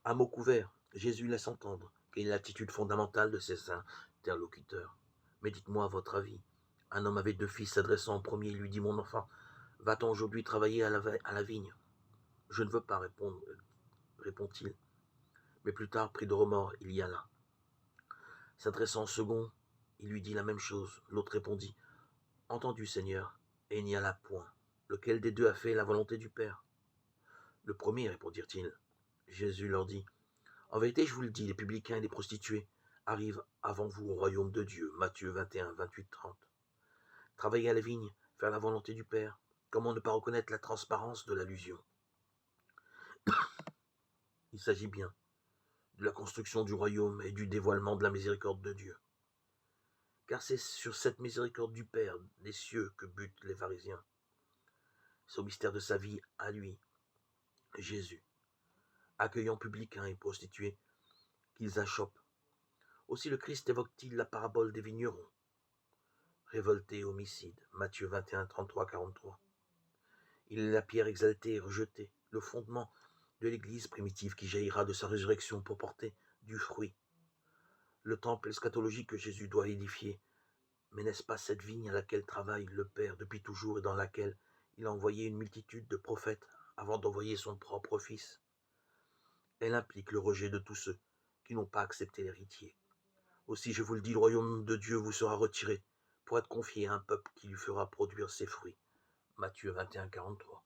À mots couverts, Jésus laisse entendre quelle est l'attitude fondamentale de ses interlocuteurs. Mais dites-moi votre avis. Un homme avec deux fils s'adressant au premier lui dit: Mon enfant, va-t-on aujourd'hui travailler à la vigne? Je ne veux pas répondre, répond-il. Mais plus tard, pris de remords, il y alla. S'adressant au second, il lui dit la même chose. L'autre répondit: Entendu, Seigneur, et il n'y alla point. Lequel des deux a fait la volonté du Père? Le premier, répondirent-ils. Jésus leur dit: En vérité, je vous le dis, les publicains et les prostituées arrivent avant vous au royaume de Dieu. Matthieu 21, 28, 30. Travailler à la vigne, faire la volonté du Père. Comment ne pas reconnaître la transparence de l'allusion? Il s'agit bien de la construction du royaume et du dévoilement de la miséricorde de Dieu. Car c'est sur cette miséricorde du Père des cieux que butent les pharisiens. C'est au mystère de sa vie à lui, Jésus, accueillant publicains et prostituées, qu'ils achoppent. Aussi le Christ évoque-t-il la parabole des vignerons, révoltés et homicides, Matthieu 21, 33, 43. Il est la pierre exaltée et rejetée, le fondement de l'Église primitive qui jaillira de sa résurrection pour porter du fruit. Le temple eschatologique que Jésus doit édifier, mais n'est-ce pas cette vigne à laquelle travaille le Père depuis toujours et dans laquelle il a envoyé une multitude de prophètes avant d'envoyer son propre Fils? Elle implique le rejet de tous ceux qui n'ont pas accepté l'héritier. Aussi, je vous le dis, le royaume de Dieu vous sera retiré pour être confié à un peuple qui lui fera produire ses fruits. Matthieu 21, 43.